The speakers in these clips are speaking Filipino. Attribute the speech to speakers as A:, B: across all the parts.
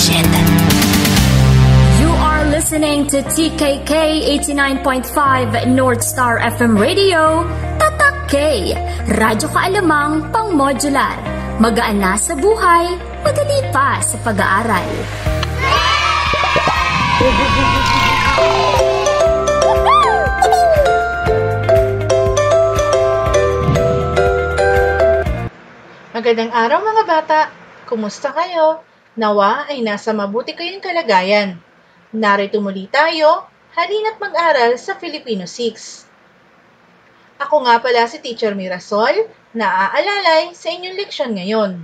A: Legend. You are listening to TKK 89.5 North Star FM Radio. Tatak K, radyo kaalamang pang-modular. Magaan na sa buhay, madali pa sa pag-aaral.
B: Magandang araw mga bata! Kumusta kayo? Nawa ay nasa mabuti kayong kalagayan. Narito muli tayo, halina't mag-aral sa Filipino 6. Ako nga pala si Teacher Mirasol, na aalalay sa inyong leksyon ngayon.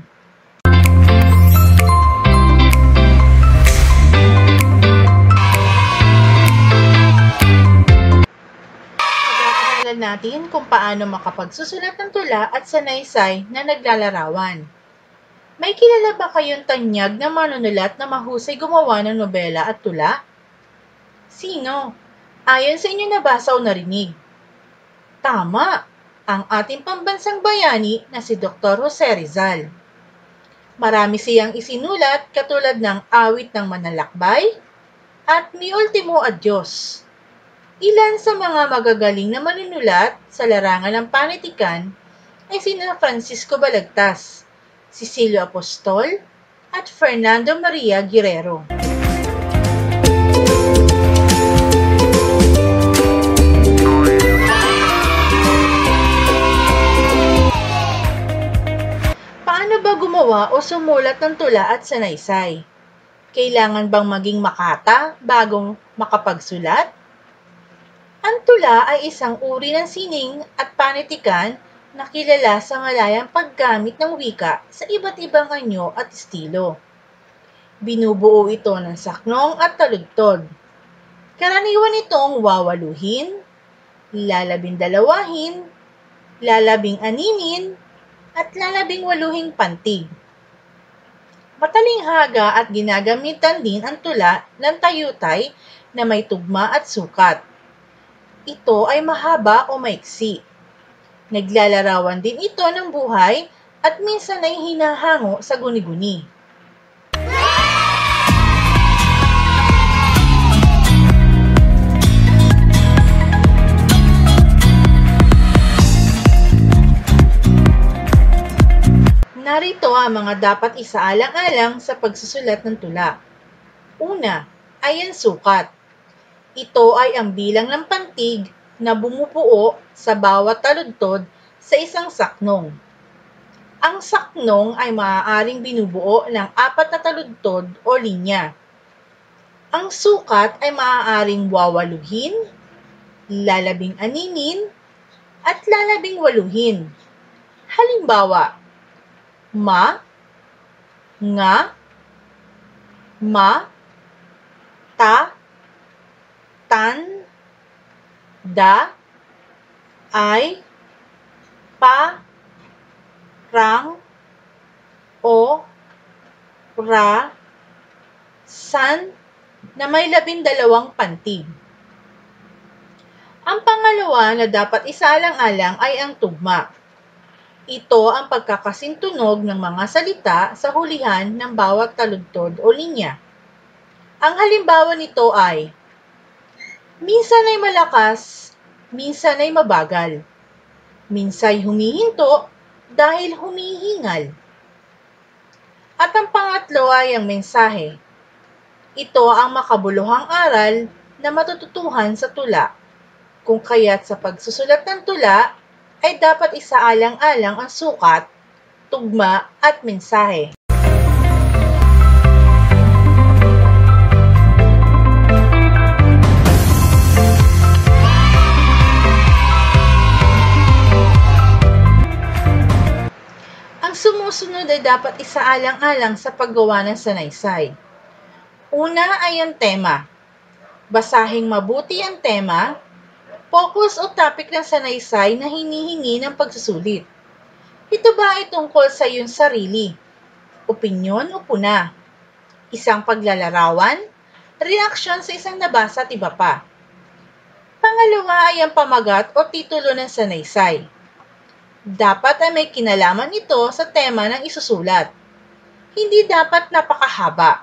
B: Pag-aaralan natin kung paano makapagsusulat ng tula at sanaysay na naglalarawan. May kilala ba kayong tanyag na manunulat na mahusay gumawa ng nobela at tula? Sino? Ayon sa inyong nabasa o narinig. Tama! Ang ating pambansang bayani na si Dr. Jose Rizal. Marami siyang isinulat katulad ng Awit ng Manlalakbay at Mi Ultimo Adios. Ilan sa mga magagaling na manunulat sa larangan ng panitikan ay sina Francisco Balagtas, Cecilio Apostol, at Fernando Maria Guerrero. Paano ba gumawa o sumulat ng tula at sanaysay? Kailangan bang maging makata bagong makapagsulat? Ang tula ay isang uri ng sining at panitikan na kilala sa malayang paggamit ng wika sa iba't ibang anyo at estilo. Binubuo ito ng saknong at taludtod. Karaniwan itong wawaluhin, lalabindalawahin, lalabing-aninin, at lalabing-waluhing pantig. Matalinghaga at ginagamitan din ang tula ng tayutay na may tugma at sukat. Ito ay mahaba o maiksi. Naglalarawan din ito ng buhay at minsan ay hinahango sa guni-guni. Narito ang mga dapat isaalang-alang sa pagsusulat ng tula. Una, ay ang sukat. Ito ay ang bilang ng pantig na bumubuo sa bawat taludtod sa isang saknong. Ang saknong ay maaaring binubuo ng 4 na taludtod o linya. Ang sukat ay maaaring wawaluhin, lalabing-aninin, at lalabing-waluhin. Halimbawa, ma, nga, ma, ta, tan, da, ay, pa, rang, o, ra, san, na may 12 pantig. Ang pangalawa na dapat isaalang-alang ay ang tugma. Ito ang pagkakasintunog ng mga salita sa hulihan ng bawat taludtod o linya. Ang halimbawa nito ay minsan ay malakas, minsan ay mabagal. Minsan ay humihinto dahil humihingal. At ang pangatlo ay ang mensahe. Ito ang makabuluhang aral na matututuhan sa tula. Kung kaya't sa pagsusulat ng tula, ay dapat isaalang-alang ang sukat, tugma at mensahe. Ang sumusunod ay dapat isaalang-alang sa paggawa ng sanaysay. Una ay ang tema. Basahing mabuti ang tema, focus o topic ng sanaysay na hinihingi ng pagsusulit. Ito ba ay tungkol sa iyong sarili, opinyon o puna, isang paglalarawan, reaksyon sa isang nabasa at iba pa. Pangalawa ay ang pamagat o titulo ng sanaysay. Dapat ay may kinalaman ito sa tema ng isusulat. Hindi dapat napakahaba.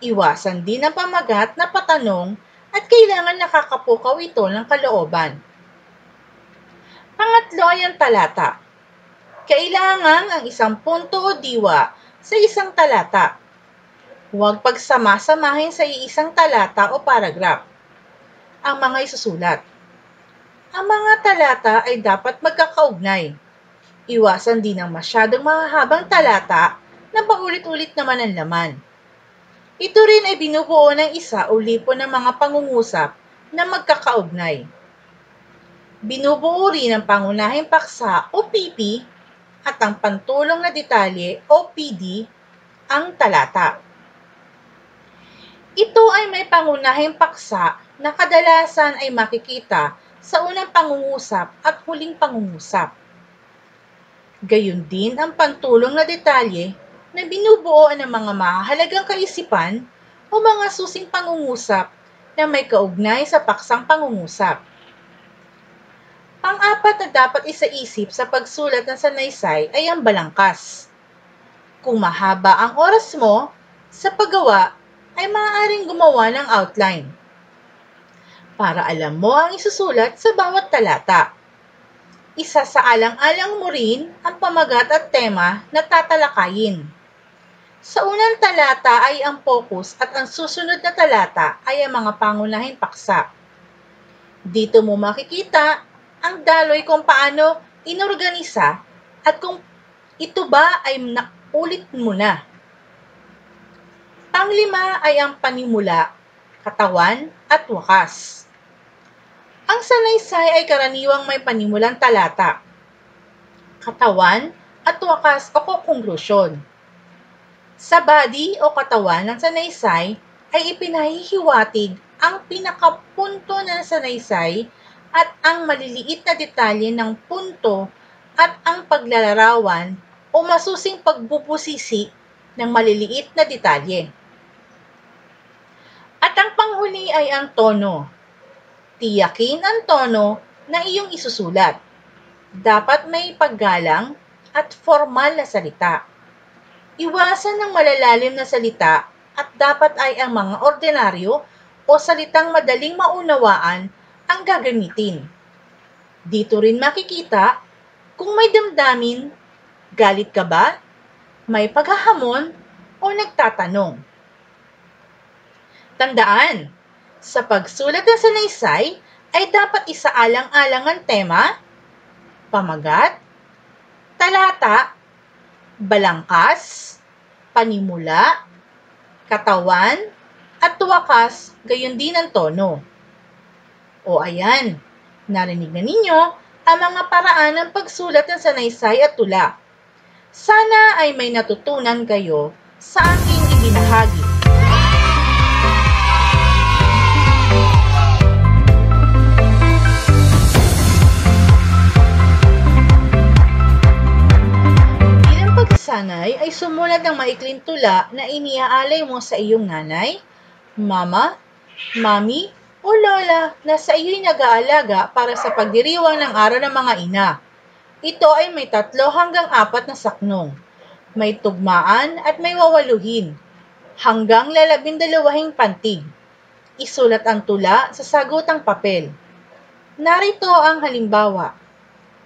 B: Iwasan din ang pamagat na patanong at kailangan nakakapukaw ito ng kalooban. Pangatlo ay ang talata. Kailangan ang isang punto o diwa sa isang talata. Huwag pagsama-samahin sa iisang talata o paragraph ang mga isusulat. Ang mga talata ay dapat magkakaugnay. Iwasan din ang masyadong mahahabang talata na paulit-ulit naman ang laman. Ito rin ay binubuo ng isa o lipon ng mga pangungusap na magkakaugnay. Binubuo rin ang pangunahing paksa o PP at ang pantulong na detalye o PD ang talata. Ito ay may pangunahing paksa na kadalasan ay makikita sa unang pangungusap at huling pangungusap. Gayun din ang pantulong na detalye na binubuo ng mga mahahalagang kaisipan o mga susing pangungusap na may kaugnay sa paksang pangungusap. Pang-apat na dapat isaisip sa pagsulat ng sanaysay ay ang balangkas. Kung mahaba ang oras mo sa paggawa, ay maaaring gumawa ng outline para alam mo ang isusulat sa bawat talata. Isa sa alang-alang mo rin ang pamagat at tema na tatalakayin. Sa unang talata ay ang focus at ang susunod na talata ay ang mga pangunahing paksa. Dito mo makikita ang daloy kung paano inorganisa at kung ito ba ay naulit mo na. Panglima ay ang panimula, katawan at wakas. Ang sanaysay ay karaniwang may panimulang talata, katawan at wakas o konklusyon. Sa body o katawan ng sanaysay ay ipinahihiwatig ang pinakapunto ng sanaysay at ang maliliit na detalye ng punto at ang paglalarawan o masusing pagbubusisi ng maliliit na detalye. At ang panghuli ay ang tono. Tiyakin ang tono na iyong isusulat. Dapat may paggalang at formal na salita. Iwasan ng malalalim na salita at dapat ay ang mga ordinaryo o salitang madaling maunawaan ang gagamitin. Dito rin makikita kung may damdamin, galit ka ba, may paghahamon o nagtatanong. Tandaan, sa pagsulat ng sanaysay ay dapat isaalang-alang ang tema, pamagat, talata, balangkas, panimula, katawan, at wakas, gayon din ang tono. O ayan, narinig na ninyo ang mga paraan ng pagsulat ng sanaysay at tula. Sana ay may natutunan kayo sa aking ibinahagi. Sanay ay sumulat ng maikling tula na iniaalay mo sa iyong nanay, mama, mami, o lola na sa iyo'y nag-aalaga para sa pagdiriwang ng araw ng mga ina. Ito ay may 3 hanggang 4 na saknong. May tugmaan at may wawaluhin, hanggang 12 pantig. Isulat ang tula sa sagutang papel. Narito ang halimbawa.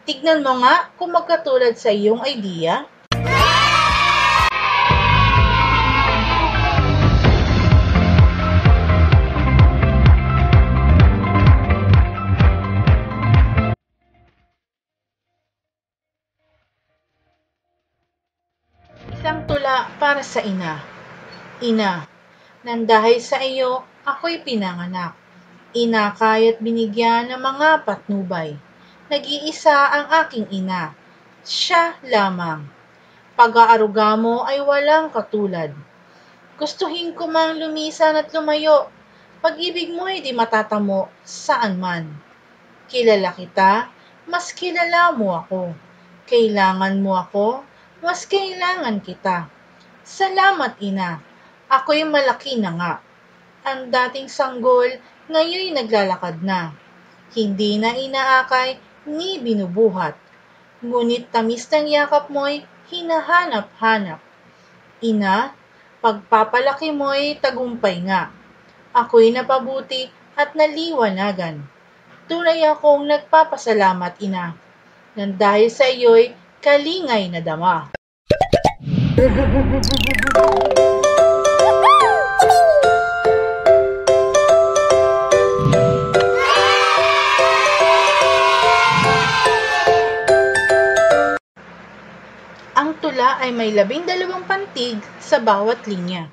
B: Tignan mo nga kung magkatulad sa iyong idea. Isang tula para sa ina. Ina, nang dahil sa iyo, ako'y pinanganak. Inakay at binigyan ng mga patnubay. Nag-iisa ang aking ina. Siya lamang. Pag-aaruga mo ay walang katulad. Gustuhin ko mang lumisan at lumayo. Pag-ibig mo ay di matatamo saan man. Kilala kita, mas kilala mo ako. Kailangan mo ako, mas kailangan kita. Salamat, ina. Ako'y malaki na nga. Ang dating sanggol, ngayon naglalakad na. Hindi na inaakay, ni binubuhat. Ngunit tamis ng yakap mo'y hinahanap-hanap. Ina, pagpapalaki mo'y tagumpay nga. Ako'y napabuti at naliwanagan. Tunay akong nagpapasalamat, ina, nang dahil sa iyo'y kalingay na dama. Ang tula ay may 12 pantig sa bawat linya.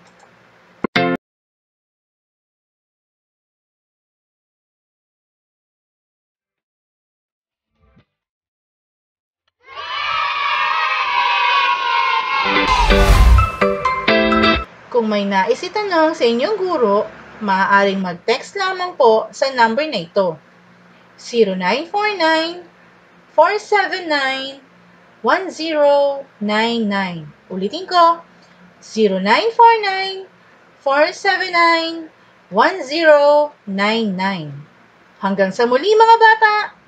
B: Kung may nais itanong sa inyong guro, maaaring mag-text lamang po sa number na ito, 0949-479-1099. Ulitin ko, 0949-479-1099. Hanggang sa muli mga bata!